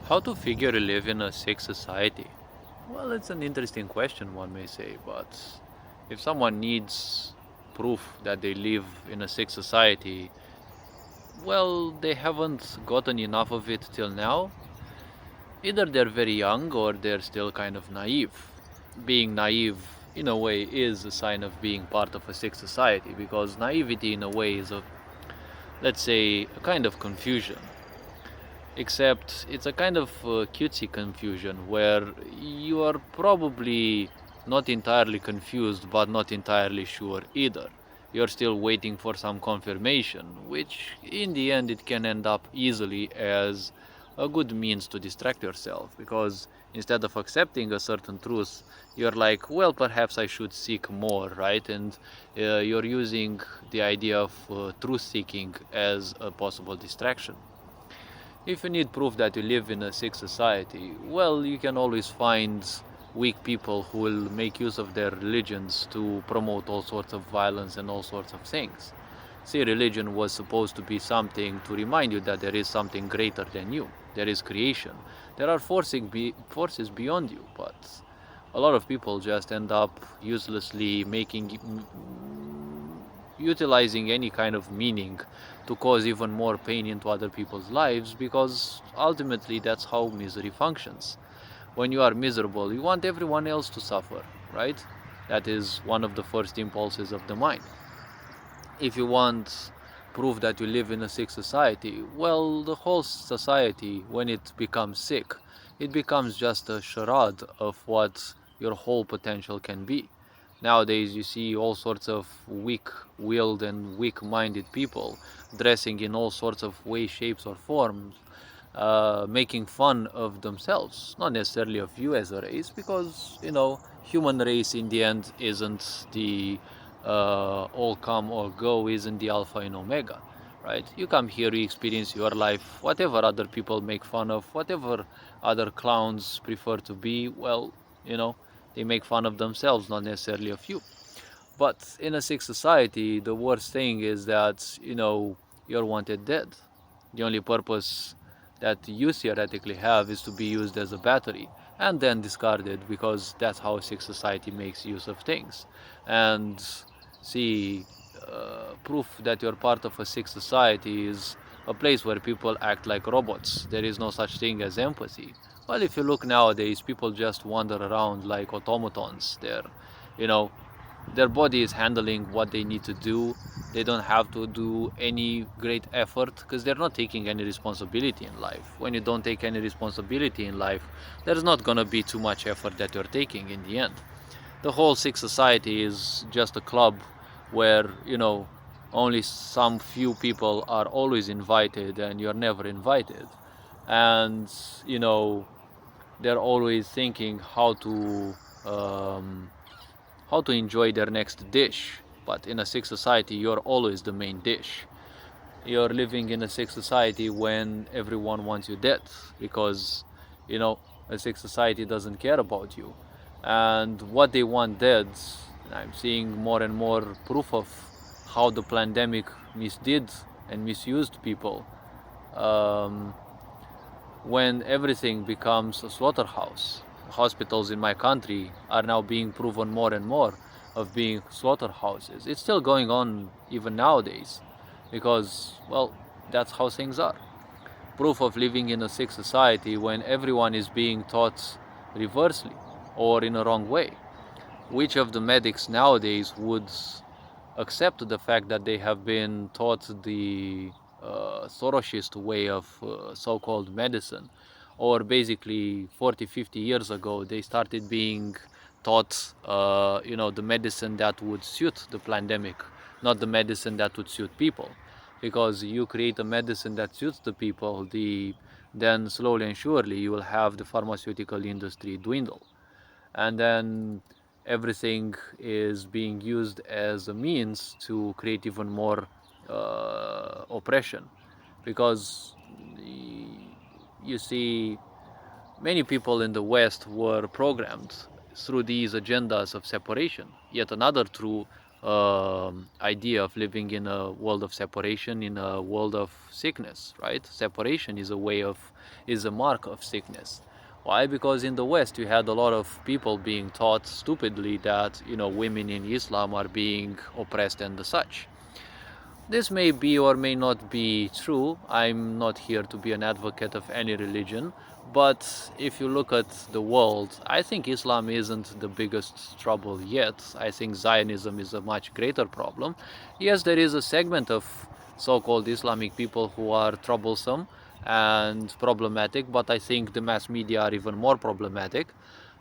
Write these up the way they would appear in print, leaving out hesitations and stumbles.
How to figure to live in a sick society? Well, it's an interesting question, one may say, but if someone needs proof that they live in a sick society, well, they haven't gotten enough of it till now. Either they're very young or they're still kind of naive. Being naive, in a way, is a sign of being part of a sick society because naivety, in a way, is let's say, a kind of confusion. Except it's a kind of cutesy confusion where you are probably not entirely confused but not entirely sure either. You're still waiting for some confirmation, which in the end it can end up easily as a good means to distract yourself because instead of accepting a certain truth, you're like, well, perhaps I should seek more, right? And you're using the idea of truth seeking as a possible distraction. If you need proof that you live in a sick society, well, you can always find weak people who will make use of their religions to promote all sorts of violence and all sorts of things. See, religion was supposed to be something to remind you that there is something greater than you. There is creation. There are forces beyond you, but a lot of people just end up uselessly utilizing any kind of meaning to cause even more pain into other people's lives because ultimately that's how misery functions. When you are miserable, you want everyone else to suffer, right? That is one of the first impulses of the mind. If you want proof that you live in a sick society, well, the whole society, when it becomes sick, it becomes just a charade of what your whole potential can be. Nowadays, you see all sorts of weak-willed and weak-minded people dressing in all sorts of ways, shapes, or forms, making fun of themselves, not necessarily of you as a race, because human race in the end isn't the all come or go, isn't the alpha and omega, right? You come here, you experience your life, whatever other people make fun of, whatever other clowns prefer to be, well, you know, they make fun of themselves, not necessarily of you. But in a sick society, the worst thing is that, you're wanted dead. The only purpose that you theoretically have is to be used as a battery and then discarded because that's how a sick society makes use of things. And see, proof that you're part of a sick society is a place where people act like robots. There is no such thing as empathy. Well, if you look nowadays, people just wander around like automatons. You know, their body is handling what they need to do. They don't have to do any great effort because they're not taking any responsibility in life. When you don't take any responsibility in life, there's not going to be too much effort that you're taking in the end. The whole sick society is just a club where, only some few people are always invited and you're never invited. And, you know, they're always thinking um, how to enjoy their next dish. But in a sick society, you're always the main dish. You're living in a sick society when everyone wants you dead because, you know, a sick society doesn't care about you. And what they want dead, I'm seeing more and more proof of how the pandemic misdid and misused people. Um, when everything becomes a slaughterhouse. Hospitals in my country are now being proven more and more of being slaughterhouses. It's still going on even nowadays because, well, that's how things are. Proof of living in a sick society when everyone is being taught reversely or in a wrong way. Which of the medics nowadays would accept the fact that they have been taught the Sorosist way of so-called medicine, or basically 40, 50 years ago they started being taught, the medicine that would suit the pandemic, not the medicine that would suit people, because you create a medicine that suits the people, then slowly and surely you will have the pharmaceutical industry dwindle, and then everything is being used as a means to create even more oppression because you see many people in the west were programmed through these agendas of separation. Yet another true idea of living in a world of separation, in a world of sickness, right? Separation is a mark of sickness. Why? Because in the West you had a lot of people being taught stupidly that, women in Islam are being oppressed and such. This may be or may not be true. I'm not here to be an advocate of any religion, but if you look at the world, I think Islam isn't the biggest trouble yet. I think Zionism is a much greater problem. Yes, there is a segment of so-called Islamic people who are troublesome and problematic, but I think the mass media are even more problematic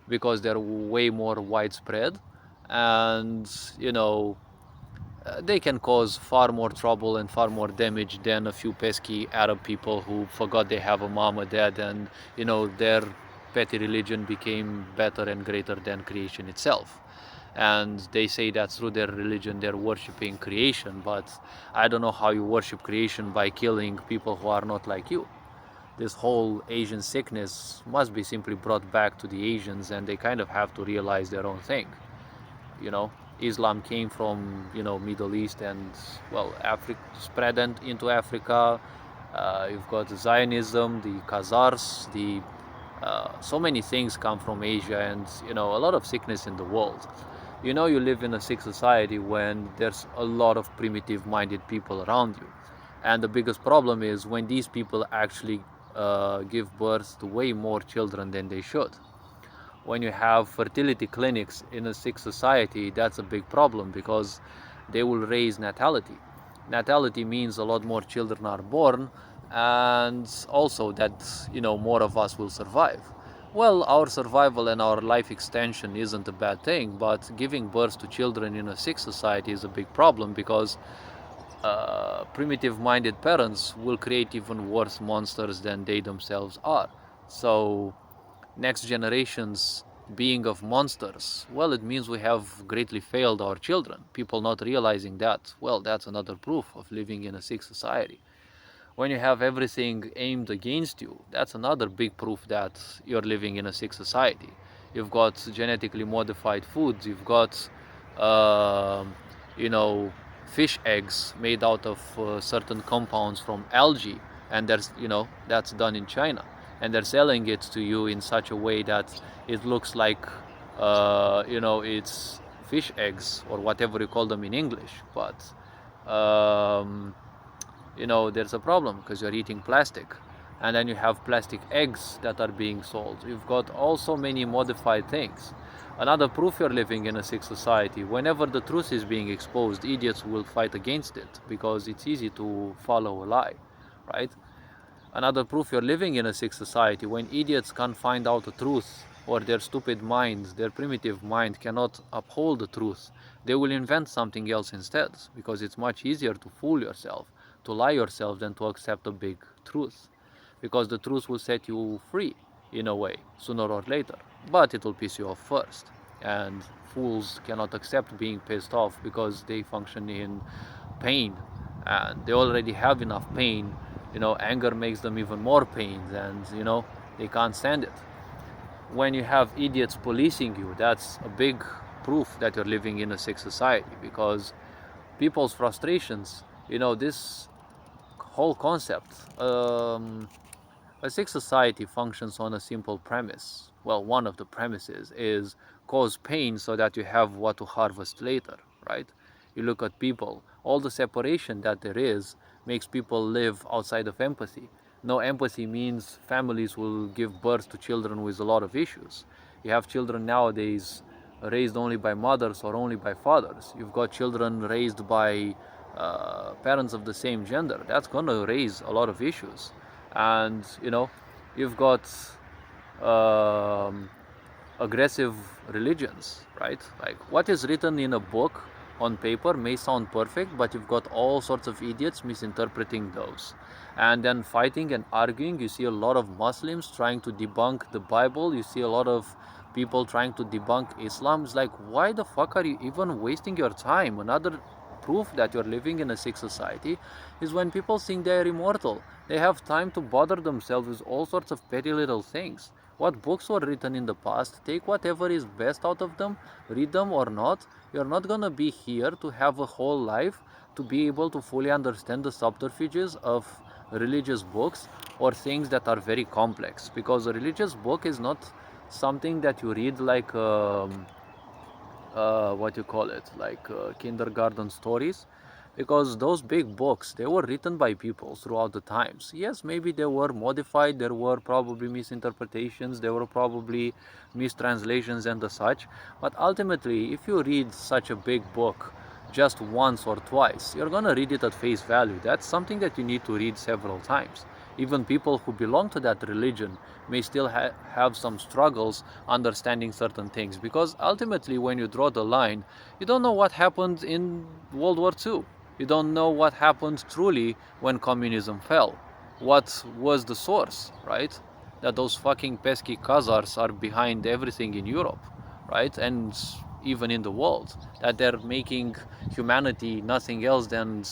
because they're way more widespread, and they can cause far more trouble and far more damage than a few pesky Arab people who forgot they have a mom or dad, and their petty religion became better and greater than creation itself. And they say that through their religion they're worshipping creation, but I don't know how you worship creation by killing people who are not like you. This whole Asian sickness must be simply brought back to the Asians, and they kind of have to realize their own thing. you know Islam came from Middle East, and Africa spread into Africa. You've got Zionism, the Khazars, the so many things come from Asia, and a lot of sickness in the world. You live in a sick society when there's a lot of primitive minded people around you, and the biggest problem is when these people actually give birth to way more children than they should. When you have fertility clinics in a sick society, that's a big problem because they will raise natality. Natality means a lot more children are born, and also that more of us will survive. Well, our survival and our life extension isn't a bad thing, but giving birth to children in a sick society is a big problem because primitive minded parents will create even worse monsters than they themselves are. So next generations being of monsters, well, it means we have greatly failed our children. People not realizing that, well, that's another proof of living in a sick society. When you have everything aimed against you, that's another big proof that you're living in a sick society. You've got genetically modified foods, you've got uh, you know fish eggs made out of certain compounds from algae, and that's done in China, and they're selling it to you in such a way that it looks like it's fish eggs or whatever you call them in English, but um, there's a problem because you're eating plastic, and then you have plastic eggs that are being sold. You've got also many modified things. Another proof you're living in a sick society: whenever the truth is being exposed, idiots will fight against it because it's easy to follow a lie, right? Another proof you're living in a sick society: when idiots can't find out the truth, or their stupid minds, their primitive mind cannot uphold the truth, they will invent something else instead, because it's much easier to fool yourself, to lie yourself, than to accept a big truth. Because the truth will set you free, in a way, sooner or later, but it will piss you off first. And fools cannot accept being pissed off because they function in pain, and they already have enough pain. Anger makes them even more pain, and they can't stand it. When you have idiots policing you, that's a big proof that you're living in a sick society, because people's frustrations, this whole concept, a sick society functions on a simple premise. Well, one of the premises is cause pain so that you have what to harvest later, right? You look at people, all the separation that there is makes people live outside of empathy. No empathy means families will give birth to children with a lot of issues. You have children nowadays raised only by mothers or only by fathers. You've got children raised by parents of the same gender. That's going to raise a lot of issues. And you've got um, aggressive religions, right? Like, what is written in a book on paper may sound perfect, but you've got all sorts of idiots misinterpreting those, and then fighting and arguing. You see a lot of Muslims trying to debunk the Bible. You see a lot of people trying to debunk Islam. It's like, why the fuck are you even wasting your time? Another proof that you're living in a sick society is when people think they are immortal. They have time to bother themselves with all sorts of petty little things. What books were written in the past, take whatever is best out of them, read them or not. You're not gonna be here to have a whole life to be able to fully understand the subterfuges of religious books or things that are very complex, because a religious book is not something that you read like what you call it, like kindergarten stories, because those big books, they were written by people throughout the times. Yes, maybe they were modified, there were probably misinterpretations, there were probably mistranslations and the such, but ultimately if you read such a big book just once or twice, you're gonna read it at face value. That's something that you need to read several times. Even people who belong to that religion may still have some struggles understanding certain things, because ultimately when you draw the line, you don't know what happened in World War II. You don't know what happened truly when communism fell. What was the source, right? That those fucking pesky Khazars are behind everything in Europe, right? And even in the world. That they're making humanity nothing else than,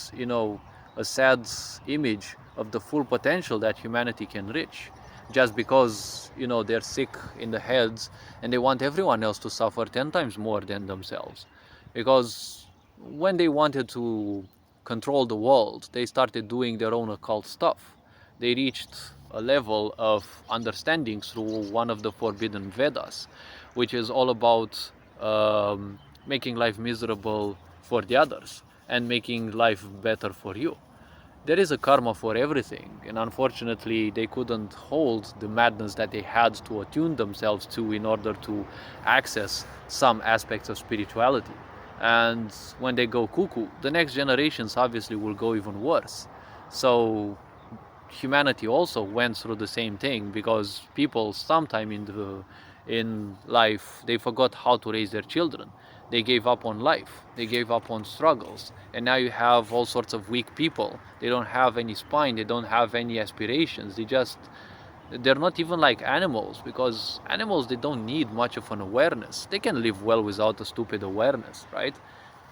a sad image of the full potential that humanity can reach, just because they're sick in the heads and they want everyone else to suffer 10 times more than themselves. Because when they wanted to control the world, they started doing their own occult stuff. They reached a level of understanding through one of the forbidden Vedas, which is all about making life miserable for the others and making life better for you. There is a karma for everything, and unfortunately they couldn't hold the madness that they had to attune themselves to in order to access some aspects of spirituality. And when they go cuckoo, the next generations obviously will go even worse. So humanity also went through the same thing, because people sometime in life, they forgot how to raise their children. They gave up on life, they gave up on struggles, and now you have all sorts of weak people. They don't have any spine, they don't have any aspirations. They're not even like animals, because animals, they don't need much of an awareness. They can live well without a stupid awareness, right?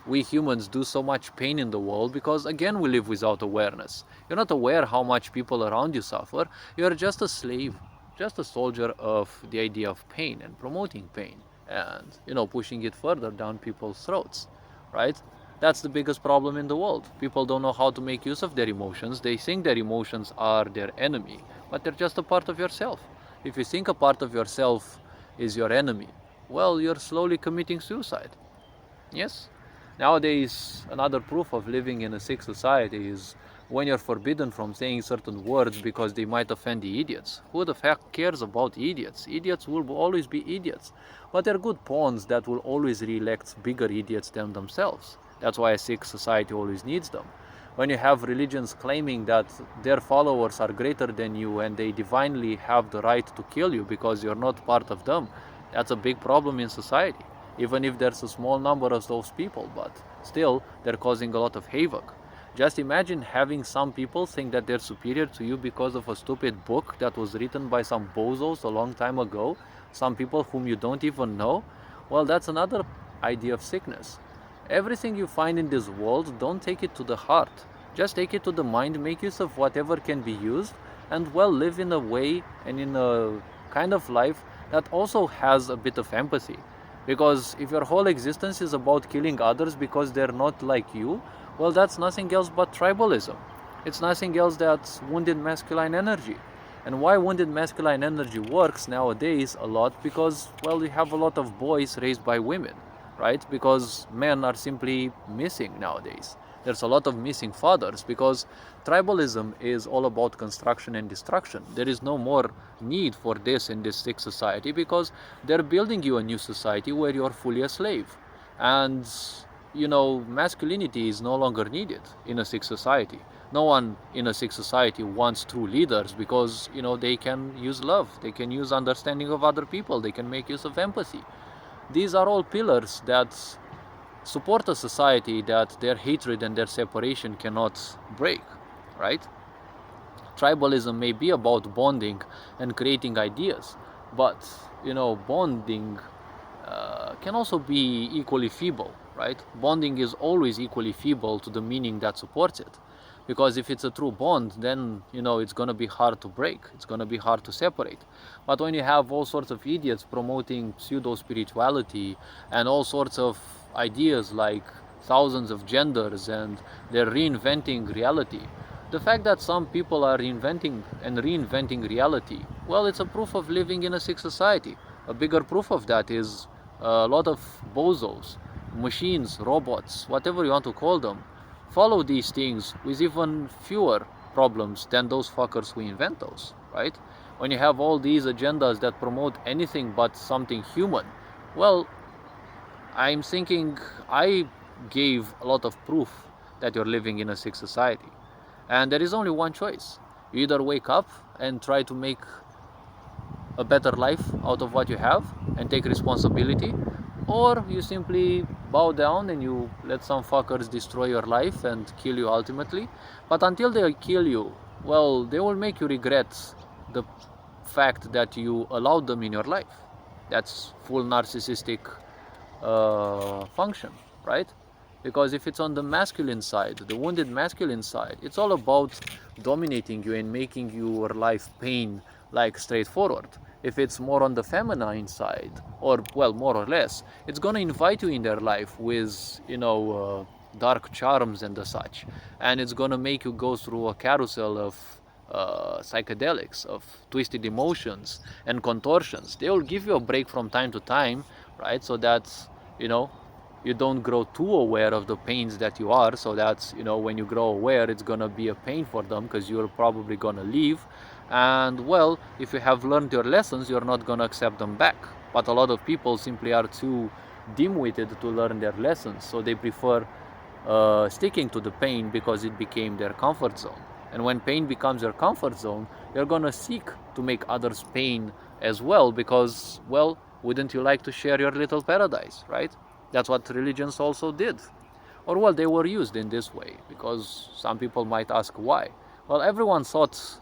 We humans do so much pain in the world because, again, we live without awareness. You're not aware how much people around you suffer. You're just a slave, just a soldier of the idea of pain and promoting pain and, pushing it further down people's throats, right? That's the biggest problem in the world. People don't know how to make use of their emotions. They think their emotions are their enemy, but they're just a part of yourself. If you think a part of yourself is your enemy, well, you're slowly committing suicide. Yes? Nowadays, another proof of living in a sick society is when you're forbidden from saying certain words because they might offend the idiots. Who the fuck cares about idiots? Idiots will always be idiots. But they're good pawns that will always re-elect bigger idiots than themselves. That's why a sick society always needs them. When you have religions claiming that their followers are greater than you and they divinely have the right to kill you because you're not part of them, that's a big problem in society. Even if there's a small number of those people, but still, they're causing a lot of havoc. Just imagine having some people think that they're superior to you because of a stupid book that was written by some bozos a long time ago, some people whom you don't even know. Well, that's another idea of sickness. Everything you find in this world, don't take it to the heart. Just take it to the mind, make use of whatever can be used, and well, live in a way and in a kind of life that also has a bit of empathy. Because if your whole existence is about killing others because they're not like you, well, that's nothing else but tribalism. It's nothing else that's wounded masculine energy. And why wounded masculine energy works nowadays a lot? Because, well, we have a lot of boys raised by women, right? Because men are simply missing nowadays. There's a lot of missing fathers because tribalism is all about construction and destruction. There is no more need for this in this sick society because they're building you a new society where you're fully a slave. And, masculinity is no longer needed in a sick society. No one in a sick society wants true leaders because, they can use love, they can use understanding of other people, they can make use of empathy. These are all pillars that support a society that their hatred and their separation cannot break, right? Tribalism may be about bonding and creating ideas, but, bonding can also be equally feeble. right? Bonding is always equally feeble to the meaning that supports it. Because if it's a true bond, then it's gonna be hard to break. It's gonna be hard to separate. But when you have all sorts of idiots promoting pseudo spirituality and all sorts of ideas like thousands of genders, and they're reinventing reality, the fact that some people are inventing and reinventing reality, well, it's a proof of living in a sick society. A bigger proof of that is a lot of bozos, machines, robots, whatever you want to call them, follow these things with even fewer problems than those fuckers who invent those, right? When you have all these agendas that promote anything but something human, well, I'm thinking I gave a lot of proof that you're living in a sick society. And there is only one choice. You either wake up and try to make a better life out of what you have and take responsibility, or you simply bow down and you let some fuckers destroy your life and kill you ultimately. But until they kill you, well, they will make you regret the fact that you allowed them in your life. That's full narcissistic function, right? Because if it's on the masculine side, the wounded masculine side, it's all about dominating you and making your life pain like straightforward. If it's more on the feminine side, or well, more or less, it's gonna invite you in their life with dark charms and the such, and it's gonna make you go through a carousel of psychedelics, of twisted emotions and contortions. They will give you a break from time to time, right? So that you know you don't grow too aware of the pains that you are, so that when you grow aware, it's gonna be a pain for them because you're probably gonna leave. And well, if you have learned your lessons, you're not gonna accept them back. But a lot of people simply are too dim-witted to learn their lessons, so they prefer sticking to the pain because it became their comfort zone. And when pain becomes your comfort zone, you're gonna seek to make others pain as well, because, well, wouldn't you like to share your little paradise, right? That's what religions also did. Or, well, they were used in this way, because some people might ask why. Well, everyone thought,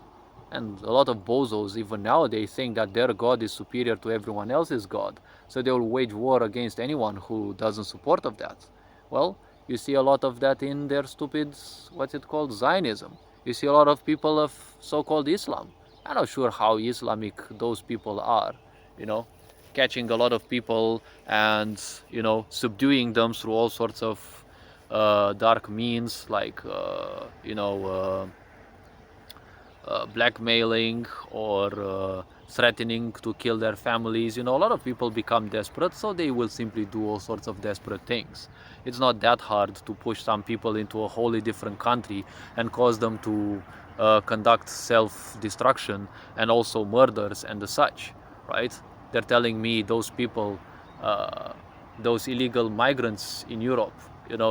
and a lot of bozos even nowadays think that their God is superior to everyone else's God, so they will wage war against anyone who doesn't support of that. Well, you see a lot of that in their stupid, what's it called, Zionism. You see a lot of people of so-called Islam. I'm not sure how Islamic those people are, you know, catching a lot of people and, subduing them through all sorts of dark means, like, blackmailing or threatening to kill their families. A lot of people become desperate, so they will simply do all sorts of desperate things. It's not that hard to push some people into a wholly different country and cause them to conduct self-destruction and also murders and the such, right? They're telling me those people, those illegal migrants in Europe,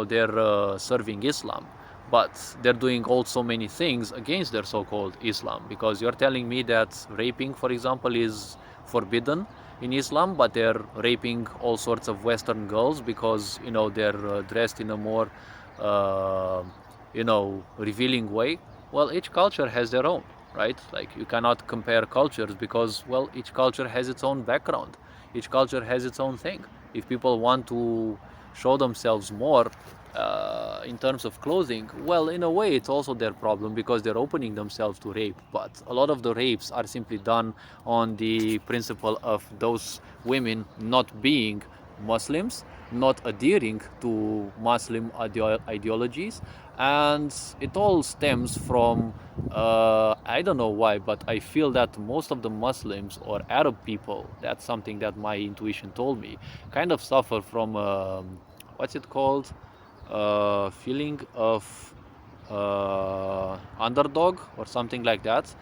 they're serving Islam, but they're doing also many things against their so-called Islam, because you're telling me that raping, for example, is forbidden in Islam, but they're raping all sorts of Western girls because they're dressed in a more revealing way. Well, each culture has their own, right? Like, you cannot compare cultures because, well, each culture has its own background, each culture has its own thing. If people want to show themselves more in terms of clothing, well, in a way it's also their problem because they're opening themselves to rape. But a lot of the rapes are simply done on the principle of those women not being Muslims, not adhering to Muslim ideologies, and it all stems from I don't know why, but I feel that most of the Muslims or Arab people, that's something that my intuition told me, kind of suffer from what's it called, feeling of underdog or something like that.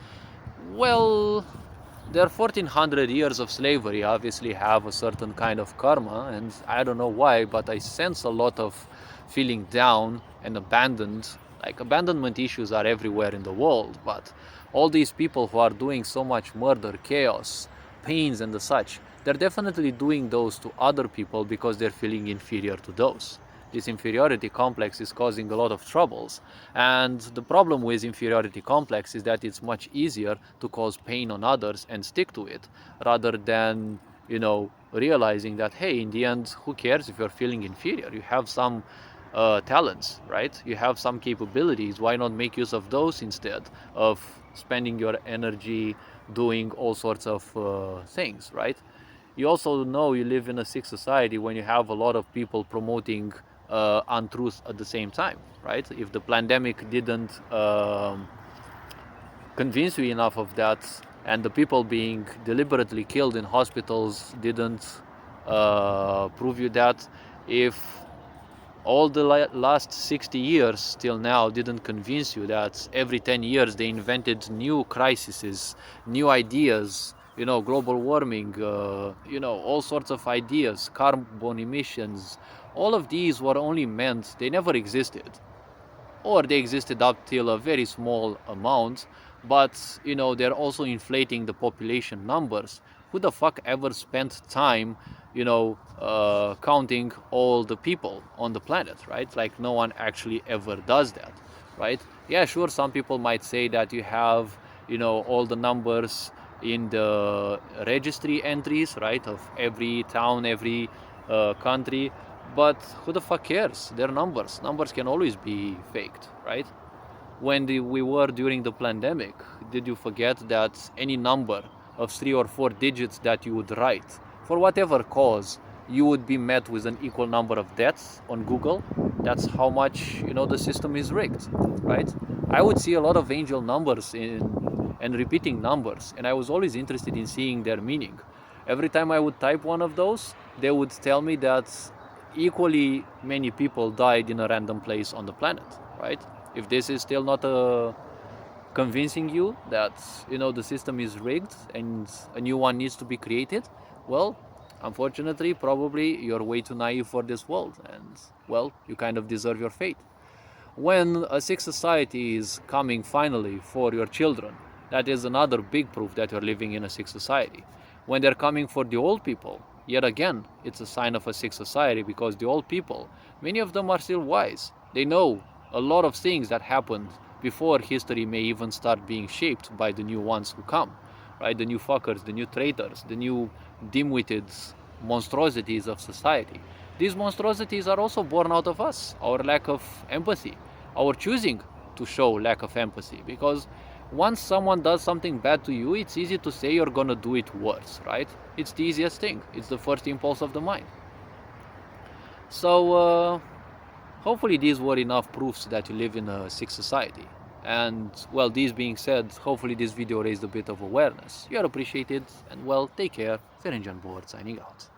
Well, their 1400 years of slavery obviously have a certain kind of karma, and I don't know why, but I sense a lot of feeling down and abandoned. Like, abandonment issues are everywhere in the world, but all these people who are doing so much murder, chaos, pains and the such, they're definitely doing those to other people because they're feeling inferior to those. This inferiority complex is causing a lot of troubles, and the problem with inferiority complex is that it's much easier to cause pain on others and stick to it rather than realizing that, hey, in the end, who cares if you're feeling inferior? You have some talents, right? You have some capabilities. Why not make use of those instead of spending your energy doing all sorts of things, right? You also know you live in a sick society when you have a lot of people promoting untruths at the same time, right? If the pandemic didn't convince you enough of that, and the people being deliberately killed in hospitals didn't prove you that, if all the last 60 years till now didn't convince you that every 10 years they invented new crises, new ideas, global warming, all sorts of ideas, carbon emissions, all of these were only meant, they never existed, or they existed up till a very small amount, but they're also inflating the population numbers. Who the fuck ever spent time counting all the people on the planet, right? Like, no one actually ever does that, right? Yeah, sure, some people might say that you have all the numbers in the registry entries, right, of every town, every country, but who the fuck cares? They're numbers. Numbers can always be faked, right? When we were during the pandemic, did you forget that any number of 3 or 4 digits that you would write, for whatever cause, you would be met with an equal number of deaths on Google? That's how much the system is rigged, right? I would see a lot of angel numbers and repeating numbers, and I was always interested in seeing their meaning. Every time I would type one of those, they would tell me that equally many people died in a random place on the planet, right? If this is still not convincing you that the system is rigged and a new one needs to be created, well, unfortunately, probably you're way too naive for this world, and well, you kind of deserve your fate. When a sick society is coming finally for your children, that is another big proof that you're living in a sick society. When they're coming for the old people, yet again, it's a sign of a sick society, because the old people, many of them are still wise. They know a lot of things that happened before history may even start being shaped by the new ones who come, right? The new fuckers, the new traitors, the new dim-witted monstrosities of society. These monstrosities are also born out of us, our lack of empathy, our choosing to show lack of empathy. Because once someone does something bad to you, it's easy to say you're gonna do it worse, right? It's the easiest thing. It's the first impulse of the mind. So hopefully these were enough proofs that you live in a sick society. And well, these being said, hopefully this video raised a bit of awareness. You're appreciated, and well, take care. Ferenc Board signing out.